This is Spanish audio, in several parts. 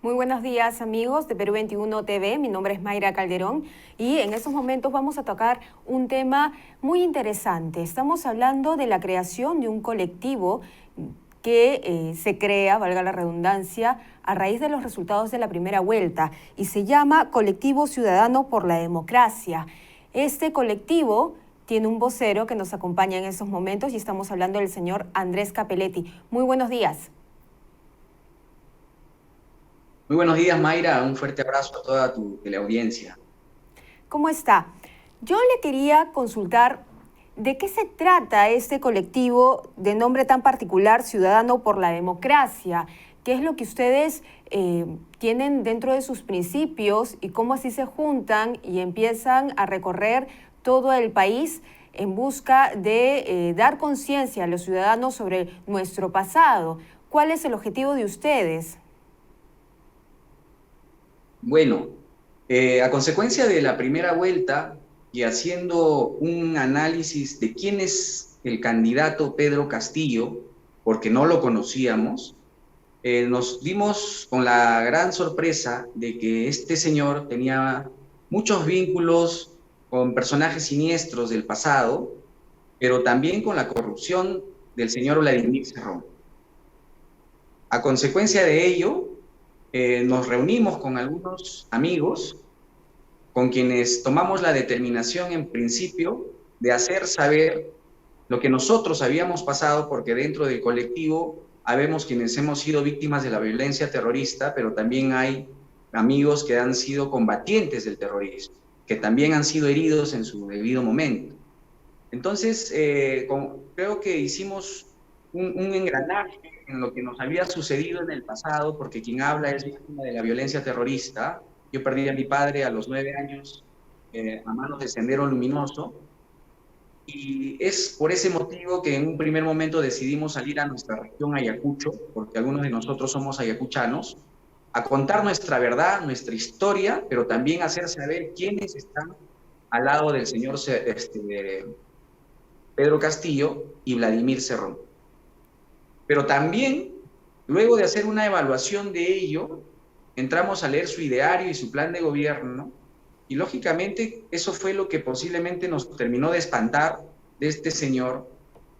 Muy buenos días, amigos de Perú 21 TV. Mi nombre es Mayra Calderón y en estos momentos vamos a tocar un tema muy interesante. Estamos hablando de la creación de un colectivo que se crea, valga la redundancia, a raíz de los resultados de la primera vuelta y se llama Colectivo Ciudadano por la Democracia. Este colectivo tiene un vocero que nos acompaña en estos momentos y estamos hablando del señor Andrés Capelletti. Muy buenos días. Muy buenos días, Mayra. Un fuerte abrazo a toda tu teleaudiencia. ¿Cómo está? Yo le quería consultar de qué se trata este colectivo de nombre tan particular, Ciudadano por la Democracia. ¿Qué es lo que ustedes tienen dentro de sus principios y cómo así se juntan y empiezan a recorrer todo el país en busca de dar conciencia a los ciudadanos sobre nuestro pasado? ¿Cuál es el objetivo de ustedes? Bueno, a consecuencia de la primera vuelta y haciendo un análisis de quién es el candidato Pedro Castillo, porque no lo conocíamos, nos dimos con la gran sorpresa de que este señor tenía muchos vínculos con personajes siniestros del pasado, pero también con la corrupción del señor Vladimir Cerrón. A consecuencia de ello, nos reunimos con algunos amigos con quienes tomamos la determinación en principio de hacer saber lo que nosotros habíamos pasado, porque dentro del colectivo habemos quienes hemos sido víctimas de la violencia terrorista, pero también hay amigos que han sido combatientes del terrorismo, que también han sido heridos en su debido momento. Entonces, creo que hicimos un engranaje en lo que nos había sucedido en el pasado, porque quien habla es víctima de la violencia terrorista. Yo perdí a mi padre a los 9 años a manos de Sendero Luminoso, y es por ese motivo que en un primer momento decidimos salir a nuestra región Ayacucho, porque algunos de nosotros somos ayacuchanos, a contar nuestra verdad, nuestra historia, pero también hacer saber quiénes están al lado del señor Pedro Castillo y Vladimir Cerrón. Pero también, luego de hacer una evaluación de ello, entramos a leer su ideario y su plan de gobierno, y lógicamente eso fue lo que posiblemente nos terminó de espantar de este señor,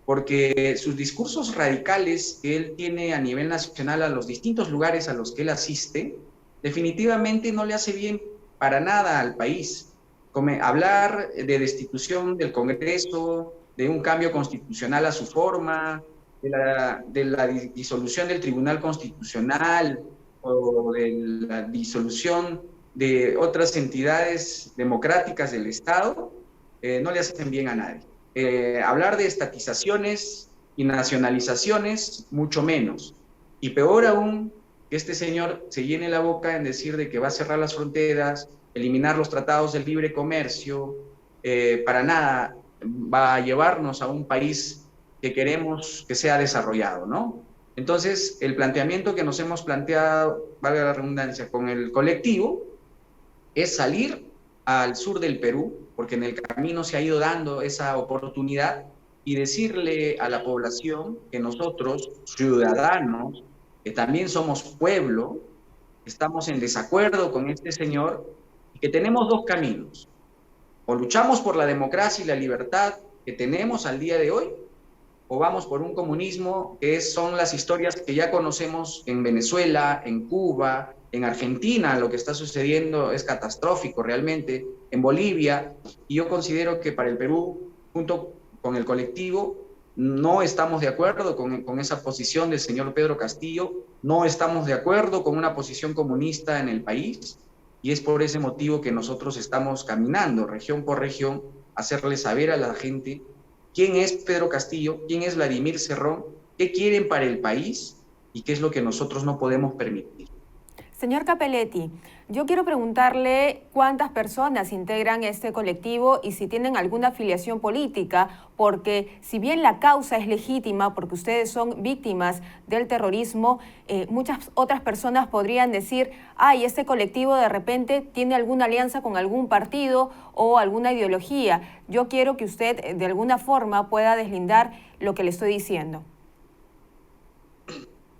porque sus discursos radicales que él tiene a nivel nacional a los distintos lugares a los que él asiste, definitivamente no le hace bien para nada al país. Como hablar de destitución del Congreso, de un cambio constitucional a su forma, de la disolución del Tribunal Constitucional o de la disolución de otras entidades democráticas del Estado, no le hacen bien a nadie. Hablar de estatizaciones y nacionalizaciones, mucho menos. Y peor aún, que este señor se llene la boca en decir de que va a cerrar las fronteras, eliminar los tratados del libre comercio, para nada va a llevarnos a un país que queremos que sea desarrollado, ¿no? Entonces, el planteamiento que nos hemos planteado, valga la redundancia, con el colectivo, es salir al sur del Perú, porque en el camino se ha ido dando esa oportunidad, y decirle a la población que nosotros, ciudadanos, que también somos pueblo, estamos en desacuerdo con este señor y que tenemos dos caminos. O luchamos por la democracia y la libertad que tenemos al día de hoy, o vamos por un comunismo que son las historias que ya conocemos en Venezuela, en Cuba, en Argentina. Lo que está sucediendo es catastrófico realmente, en Bolivia, y yo considero que para el Perú, junto con el colectivo, no estamos de acuerdo con esa posición del señor Pedro Castillo, no estamos de acuerdo con una posición comunista en el país, y es por ese motivo que nosotros estamos caminando región por región, a hacerle saber a la gente quién es Pedro Castillo, quién es Vladimir Cerrón, qué quieren para el país y qué es lo que nosotros no podemos permitir. Señor Capelletti, yo quiero preguntarle cuántas personas integran este colectivo y si tienen alguna afiliación política, porque si bien la causa es legítima, porque ustedes son víctimas del terrorismo, muchas otras personas podrían decir, ay, este colectivo de repente tiene alguna alianza con algún partido o alguna ideología. Yo quiero que usted de alguna forma pueda deslindar lo que le estoy diciendo.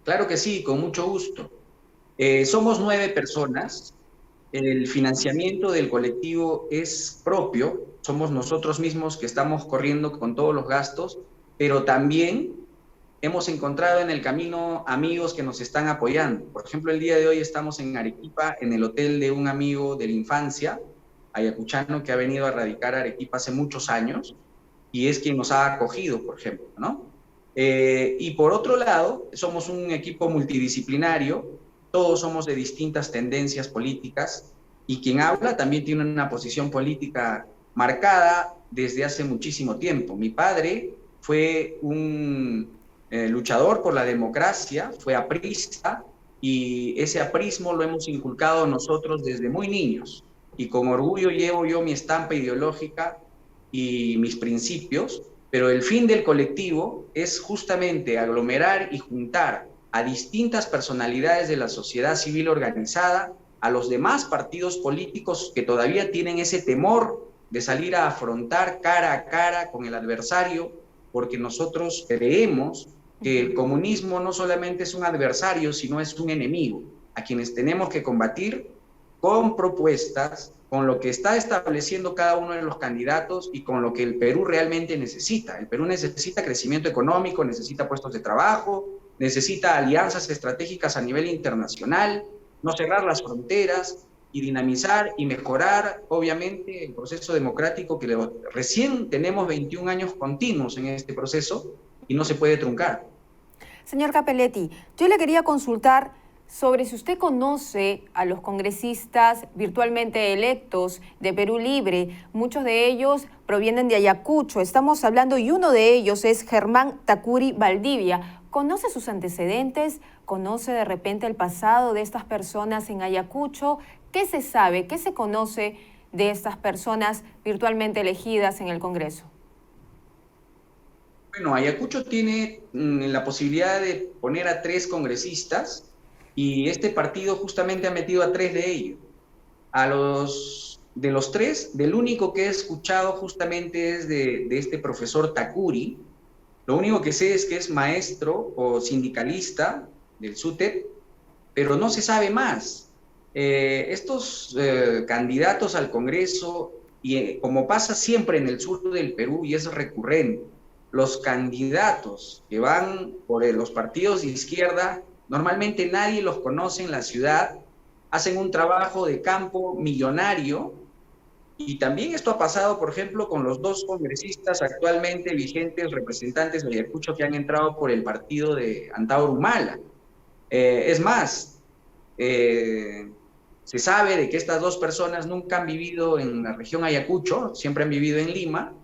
Claro que sí, con mucho gusto. Somos 9 personas. El financiamiento del colectivo es propio. Somos nosotros mismos que estamos corriendo con todos los gastos, pero también hemos encontrado en el camino amigos que nos están apoyando. Por ejemplo, el día de hoy estamos en Arequipa, en el hotel de un amigo de la infancia, ayacuchano, que ha venido a radicar a Arequipa hace muchos años y es quien nos ha acogido, por ejemplo, ¿no? Y por otro lado, somos un equipo multidisciplinario, todos somos de distintas tendencias políticas y quien habla también tiene una posición política marcada desde hace muchísimo tiempo. Mi padre fue un luchador por la democracia, fue aprista y ese aprismo lo hemos inculcado nosotros desde muy niños y con orgullo llevo yo mi estampa ideológica y mis principios, pero el fin del colectivo es justamente aglomerar y juntar a distintas personalidades de la sociedad civil organizada, a los demás partidos políticos que todavía tienen ese temor de salir a afrontar cara a cara con el adversario, porque nosotros creemos que el comunismo no solamente es un adversario, sino es un enemigo, a quienes tenemos que combatir con propuestas, con lo que está estableciendo cada uno de los candidatos y con lo que el Perú realmente necesita. El Perú necesita crecimiento económico, necesita puestos de trabajo, necesita alianzas estratégicas a nivel internacional, no cerrar las fronteras y dinamizar y mejorar, obviamente, el proceso democrático que recién tenemos 21 años continuos en este proceso y no se puede truncar. Señor Cappelletti, yo le quería consultar sobre si usted conoce a los congresistas virtualmente electos de Perú Libre. Muchos de ellos provienen de Ayacucho, estamos hablando, y uno de ellos es Germán Tacuri Valdivia. ¿Conoce sus antecedentes? ¿Conoce de repente el pasado de estas personas en Ayacucho? ¿Qué se sabe? ¿Qué se conoce de estas personas virtualmente elegidas en el Congreso? Bueno, Ayacucho tiene la posibilidad de poner a 3 congresistas y este partido justamente ha metido a 3 de ellos. De los 3, del único que he escuchado justamente es de este profesor Tacuri. Lo único que sé es que es maestro o sindicalista del SUTEP, pero no se sabe más. Estos candidatos al Congreso, y como pasa siempre en el sur del Perú y es recurrente, los candidatos que van por los partidos de izquierda, normalmente nadie los conoce en la ciudad, hacen un trabajo de campo millonario, y también esto ha pasado, por ejemplo, con los 2 congresistas actualmente vigentes, representantes de Ayacucho, que han entrado por el partido de Antauro Humala. Es más, se sabe de que estas 2 personas nunca han vivido en la región Ayacucho, siempre han vivido en Lima,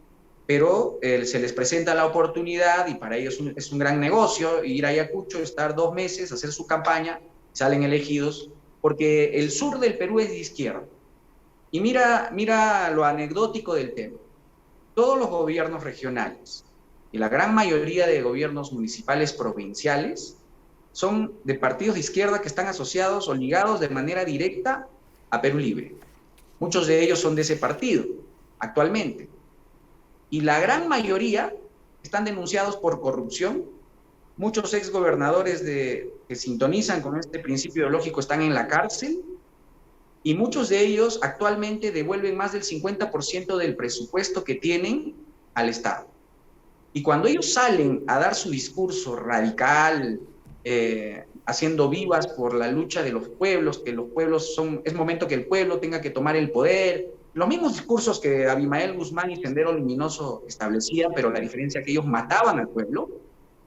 pero se les presenta la oportunidad y para ellos es un gran negocio ir a Ayacucho, estar 2 meses, hacer su campaña, salen elegidos, porque el sur del Perú es de izquierda. Y mira lo anecdótico del tema. Todos los gobiernos regionales y la gran mayoría de gobiernos municipales provinciales son de partidos de izquierda que están asociados o ligados de manera directa a Perú Libre. Muchos de ellos son de ese partido actualmente. Y la gran mayoría están denunciados por corrupción. Muchos exgobernadores que sintonizan con este principio ideológico están en la cárcel y muchos de ellos actualmente devuelven más del 50% del presupuesto que tienen al Estado. Y cuando ellos salen a dar su discurso radical, haciendo vivas por la lucha de los pueblos, que los pueblos es momento que el pueblo tenga que tomar el poder, los mismos discursos que Abimael Guzmán y Sendero Luminoso establecían, pero la diferencia es que ellos mataban al pueblo.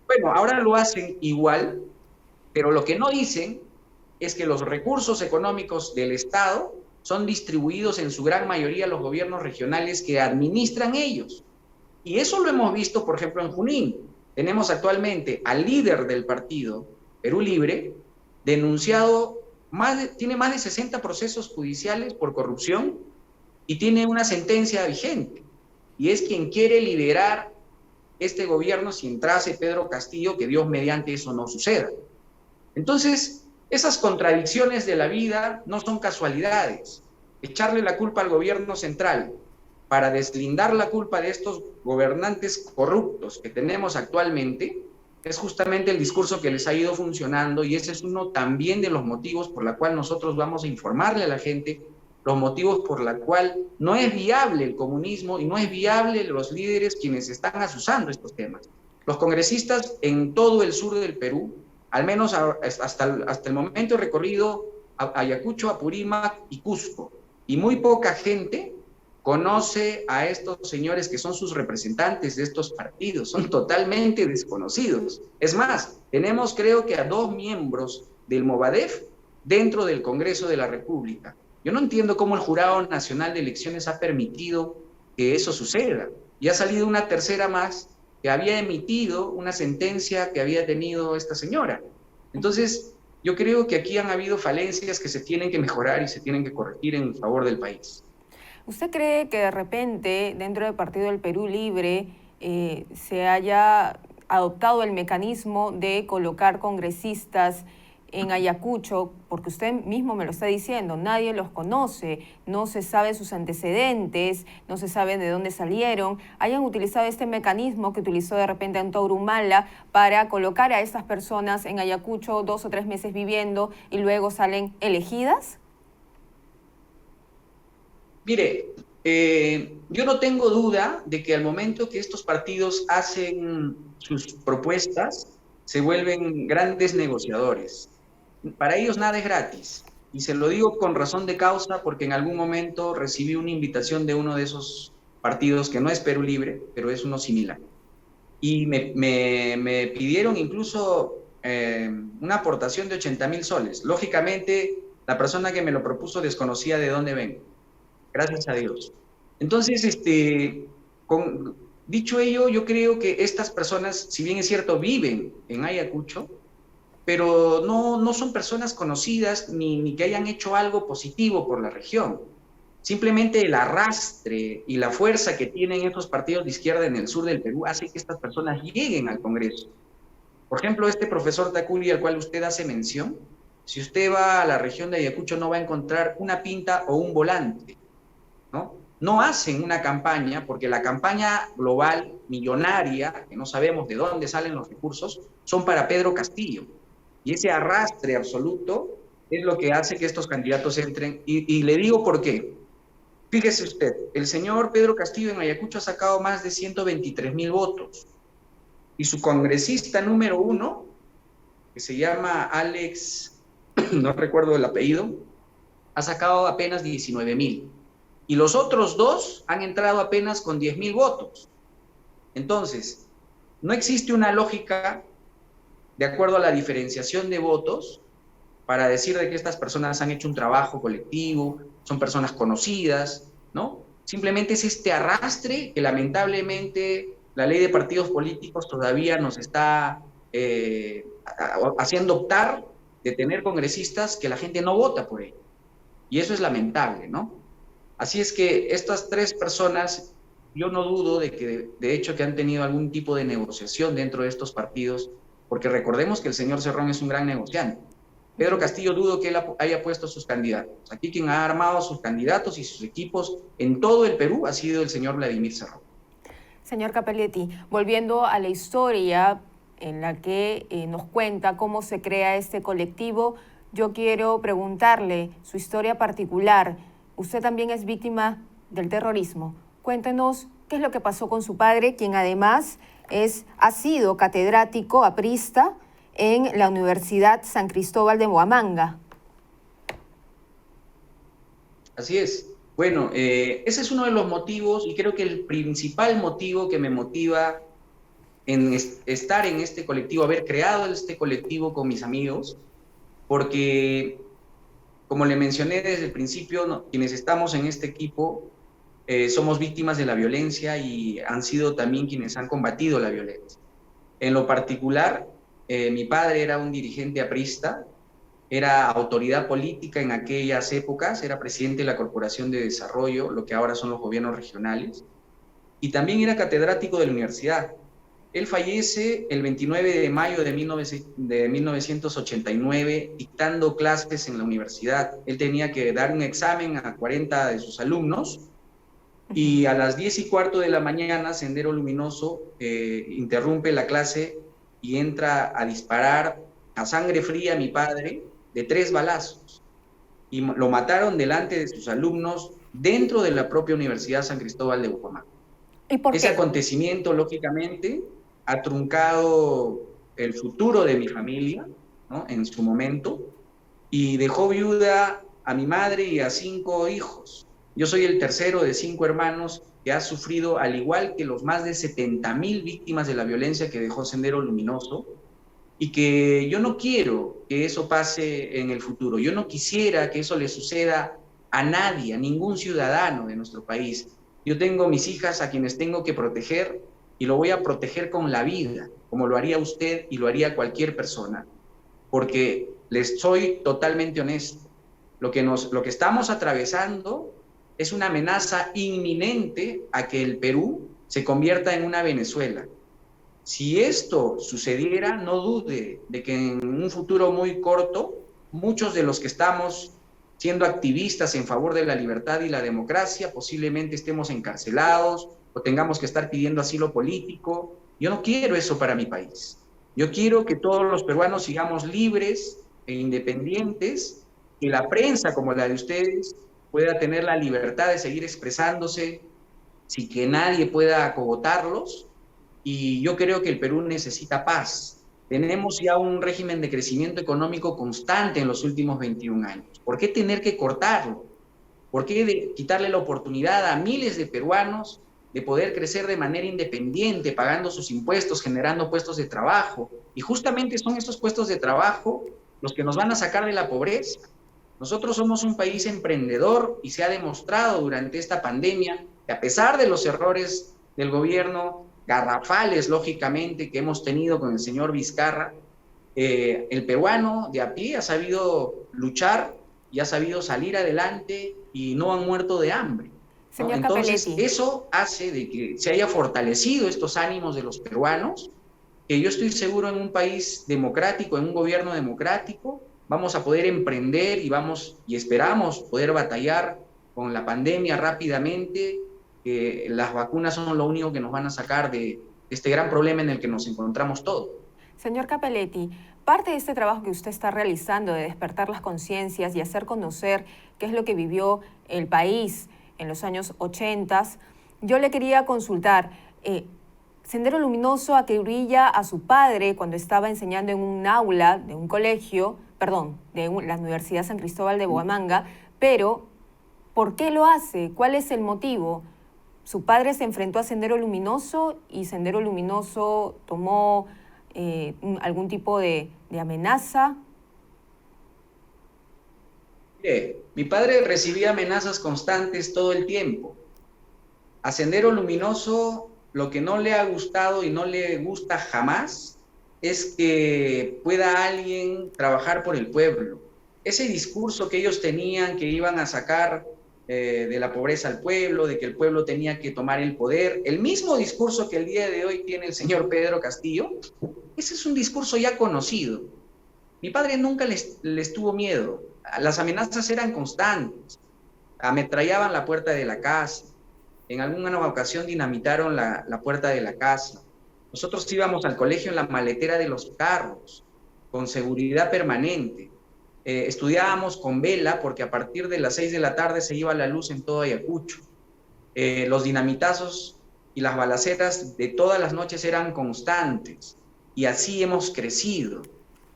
Bueno, ahora lo hacen igual, pero lo que no dicen es que los recursos económicos del Estado son distribuidos en su gran mayoría a los gobiernos regionales que administran ellos. Y eso lo hemos visto, por ejemplo, en Junín. Tenemos actualmente al líder del partido, Perú Libre, denunciado, tiene más de 60 procesos judiciales por corrupción y tiene una sentencia vigente. Y es quien quiere liderar este gobierno si entrase Pedro Castillo, que Dios mediante eso no suceda. Entonces, esas contradicciones de la vida no son casualidades. Echarle la culpa al gobierno central para deslindar la culpa de estos gobernantes corruptos que tenemos actualmente es justamente el discurso que les ha ido funcionando, y ese es uno también de los motivos por la cual nosotros vamos a informarle a la gente los motivos por la cual no es viable el comunismo y no es viable los líderes quienes están azuzando estos temas. Los congresistas en todo el sur del Perú, al menos hasta el momento he recorrido Ayacucho, Apurímac y Cusco, y muy poca gente conoce a estos señores que son sus representantes de estos partidos, son totalmente desconocidos. Es más, tenemos creo que a 2 miembros del Movadef dentro del Congreso de la República. Yo no entiendo cómo el Jurado Nacional de Elecciones ha permitido que eso suceda. Y ha salido una tercera más que había emitido una sentencia que había tenido esta señora. Entonces, yo creo que aquí han habido falencias que se tienen que mejorar y se tienen que corregir en favor del país. ¿Usted cree que de repente dentro del Partido del Perú Libre se haya adoptado el mecanismo de colocar congresistas en Ayacucho, porque usted mismo me lo está diciendo, nadie los conoce, no se sabe sus antecedentes, no se sabe de dónde salieron, hayan utilizado este mecanismo que utilizó de repente Antonio Humala para colocar a estas personas en Ayacucho 2 o 3 meses viviendo y luego salen elegidas? Mire, yo no tengo duda de que al momento que estos partidos hacen sus propuestas, se vuelven grandes negociadores. Para ellos nada es gratis. Y se lo digo con razón de causa porque en algún momento recibí una invitación de uno de esos partidos que no es Perú Libre, pero es uno similar. Y me pidieron incluso una aportación de 80,000 soles. Lógicamente, la persona que me lo propuso desconocía de dónde vengo. Gracias a Dios. Entonces, dicho ello, yo creo que estas personas, si bien es cierto, viven en Ayacucho, pero no son personas conocidas ni que hayan hecho algo positivo por la región. Simplemente el arrastre y la fuerza que tienen estos partidos de izquierda en el sur del Perú hace que estas personas lleguen al Congreso. Por ejemplo, este profesor Tacuri, al cual usted hace mención, si usted va a la región de Ayacucho no va a encontrar una pinta o un volante, ¿no? No hacen una campaña, porque la campaña global, millonaria, que no sabemos de dónde salen los recursos, son para Pedro Castillo. Y ese arrastre absoluto es lo que hace que estos candidatos entren. Y le digo por qué. Fíjese usted, el señor Pedro Castillo en Ayacucho ha sacado más de 123,000 votos. Y su congresista número 1, que se llama Alex, no recuerdo el apellido, ha sacado apenas 19,000. Y los otros 2 han entrado apenas con 10,000 votos. Entonces, no existe una lógica de acuerdo a la diferenciación de votos para decir de que estas personas han hecho un trabajo colectivo, son personas conocidas, ¿no? Simplemente es este arrastre que lamentablemente la ley de partidos políticos todavía nos está haciendo optar de tener congresistas que la gente no vota por ellos. Y eso es lamentable, ¿no? Así es que estas 3 personas, yo no dudo de que de hecho que han tenido algún tipo de negociación dentro de estos partidos, porque recordemos que el señor Cerrón es un gran negociante. Pedro Castillo dudo que él haya puesto sus candidatos. Aquí quien ha armado sus candidatos y sus equipos en todo el Perú ha sido el señor Vladimir Cerrón. Señor Cappelletti, volviendo a la historia en la que nos cuenta cómo se crea este colectivo, yo quiero preguntarle su historia particular. Usted también es víctima del terrorismo. Cuéntenos qué es lo que pasó con su padre, quien además ha sido catedrático aprista en la Universidad San Cristóbal de Huamanga. Así es. Bueno, ese es uno de los motivos, y creo que el principal motivo que me motiva en estar en este colectivo, haber creado este colectivo con mis amigos, porque, como le mencioné desde el principio, ¿no?, quienes estamos en este equipo somos víctimas de la violencia y han sido también quienes han combatido la violencia. En lo particular, mi padre era un dirigente aprista, era autoridad política en aquellas épocas, era presidente de la Corporación de Desarrollo, lo que ahora son los gobiernos regionales, y también era catedrático de la universidad. Él fallece el 29 de mayo de 1989 dictando clases en la universidad. Él tenía que dar un examen a 40 de sus alumnos y a las 10:15 de la mañana, Sendero Luminoso interrumpe la clase y entra a disparar a sangre fría a mi padre de 3 balazos. Y lo mataron delante de sus alumnos dentro de la propia Universidad San Cristóbal de Bucaramanga. ¿Y por Ese qué? acontecimiento, lógicamente, ha truncado el futuro de mi familia, ¿no?, en su momento, y dejó viuda a mi madre y a 5 hijos. Yo soy el tercero de 5 hermanos que ha sufrido, al igual que los más de 70,000 víctimas de la violencia que dejó Sendero Luminoso, y que yo no quiero que eso pase en el futuro. Yo no quisiera que eso le suceda a nadie, a ningún ciudadano de nuestro país. Yo tengo mis hijas a quienes tengo que proteger y lo voy a proteger con la vida, como lo haría usted y lo haría cualquier persona, porque les soy totalmente honesto. Lo que estamos atravesando es una amenaza inminente a que el Perú se convierta en una Venezuela. Si esto sucediera, no dude de que en un futuro muy corto, muchos de los que estamos siendo activistas en favor de la libertad y la democracia, posiblemente estemos encarcelados o tengamos que estar pidiendo asilo político. Yo no quiero eso para mi país. Yo quiero que todos los peruanos sigamos libres e independientes, que la prensa como la de ustedes pueda tener la libertad de seguir expresándose sin que nadie pueda acogotarlos. Y yo creo que el Perú necesita paz. Tenemos ya un régimen de crecimiento económico constante en los últimos 21 años. ¿Por qué tener que cortarlo? ¿Por qué quitarle la oportunidad a miles de peruanos de poder crecer de manera independiente, pagando sus impuestos, generando puestos de trabajo? Y justamente son estos puestos de trabajo los que nos van a sacar de la pobreza. Nosotros somos un país emprendedor y se ha demostrado durante esta pandemia que, a pesar de los errores del gobierno, garrafales, lógicamente, que hemos tenido con el señor Vizcarra, el peruano de a pie ha sabido luchar y ha sabido salir adelante y no han muerto de hambre, ¿no? Señor Entonces, Cappelletti. eso hace de que se haya fortalecido estos ánimos de los peruanos, que yo estoy seguro en un país democrático, en un gobierno democrático, vamos a poder emprender y esperamos poder batallar con la pandemia rápidamente. Las vacunas son lo único que nos van a sacar de este gran problema en el que nos encontramos todos. Señor Cappelletti, parte de este trabajo que usted está realizando de despertar las conciencias y hacer conocer qué es lo que vivió el país en los años 80, yo le quería consultar, Sendero Luminoso acribilla a su padre cuando estaba enseñando en un aula de un colegio, perdón, la Universidad San Cristóbal de Bucaramanga, pero ¿por qué lo hace? ¿Cuál es el motivo? Su padre se enfrentó a Sendero Luminoso y Sendero Luminoso tomó algún tipo de amenaza. Mi padre recibía amenazas constantes todo el tiempo. A Sendero Luminoso lo que no le ha gustado y no le gusta jamás es que pueda alguien trabajar por el pueblo. Ese discurso que ellos tenían, que iban a sacar de la pobreza al pueblo, de que el pueblo tenía que tomar el poder, el mismo discurso que el día de hoy tiene el señor Pedro Castillo, ese es un discurso ya conocido. Mi padre nunca les tuvo miedo. Las amenazas eran constantes. Ametrallaban la puerta de la casa. En alguna ocasión dinamitaron la puerta de la casa. Nosotros íbamos al colegio en la maletera de los carros, con seguridad permanente. Estudiábamos con vela porque a partir de las 6 de la tarde se iba la luz en todo Ayacucho. Los dinamitazos y las balaceras de todas las noches eran constantes y así hemos crecido.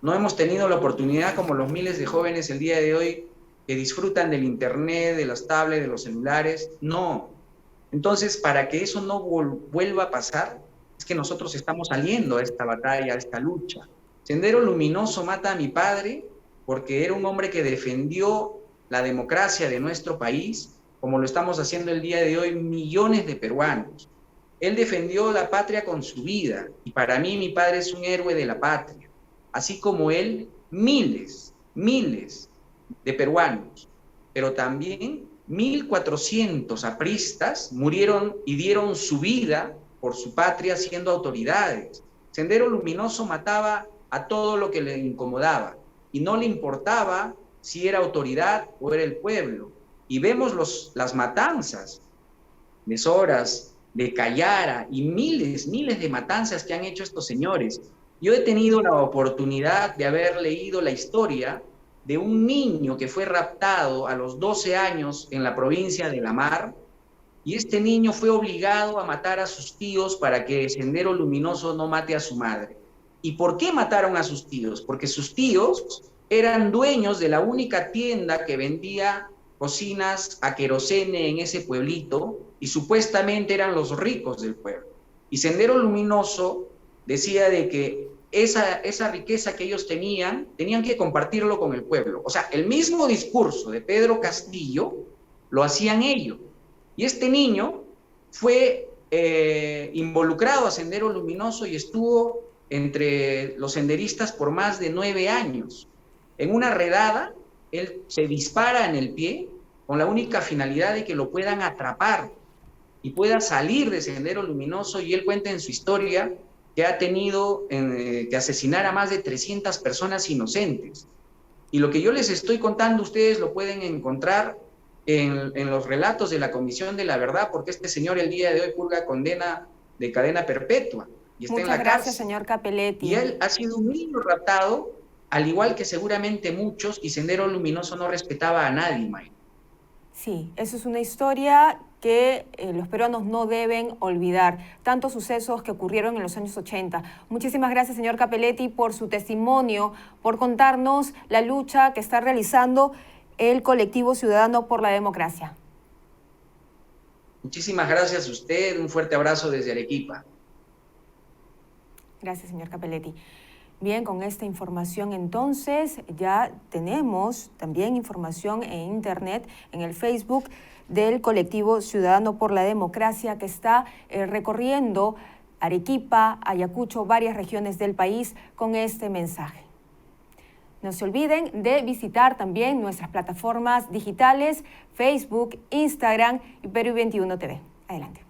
No hemos tenido la oportunidad, como los miles de jóvenes el día de hoy que disfrutan del internet, de las tablets, de los celulares. No. Entonces, para que eso no vuelva a pasar, es que nosotros estamos saliendo a esta batalla, a esta lucha. Sendero Luminoso mata a mi padre porque era un hombre que defendió la democracia de nuestro país, como lo estamos haciendo el día de hoy millones de peruanos. Él defendió la patria con su vida, y para mí mi padre es un héroe de la patria. Así como él, miles de peruanos, pero también 1,400 apristas murieron y dieron su vida por su patria siendo autoridades. Sendero Luminoso mataba a todo lo que le incomodaba y no le importaba si era autoridad o era el pueblo. Y vemos las matanzas de Soras, de Callara y miles de matanzas que han hecho estos señores. Yo he tenido la oportunidad de haber leído la historia de un niño que fue raptado a los 12 años en la provincia de La Mar, y este niño fue obligado a matar a sus tíos para que Sendero Luminoso no mate a su madre. ¿Y por qué mataron a sus tíos? Porque sus tíos eran dueños de la única tienda que vendía cocinas a querosene en ese pueblito, y supuestamente eran los ricos del pueblo. Y Sendero Luminoso decía de que esa riqueza que ellos tenían que compartirlo con el pueblo. O sea, el mismo discurso de Pedro Castillo lo hacían ellos. Y este niño fue involucrado a Sendero Luminoso y estuvo entre los senderistas por más de 9 años. En una redada, él se dispara en el pie con la única finalidad de que lo puedan atrapar y pueda salir de Sendero Luminoso, y él cuenta en su historia que ha tenido que asesinar a más de 300 personas inocentes. Y lo que yo les estoy contando, ustedes lo pueden encontrar en los relatos de la Comisión de la Verdad, porque este señor el día de hoy purga condena de cadena perpetua y está en la cárcel. Muchas gracias, señor Cappelletti. Y él ha sido un niño raptado, al igual que seguramente muchos, y Sendero Luminoso no respetaba a nadie, Mayra. Sí, eso es una historia que los peruanos no deben olvidar, tantos sucesos que ocurrieron en los años 80. Muchísimas gracias, señor Cappelletti, por su testimonio, por contarnos la lucha que está realizando el colectivo Ciudadano por la Democracia. Muchísimas gracias a usted, un fuerte abrazo desde Arequipa. Gracias, señor Cappelletti. Bien, con esta información entonces ya tenemos también información en internet, en el Facebook del colectivo Ciudadano por la Democracia, que está recorriendo Arequipa, Ayacucho, varias regiones del país con este mensaje. No se olviden de visitar también nuestras plataformas digitales, Facebook, Instagram y Perú 21 TV. Adelante.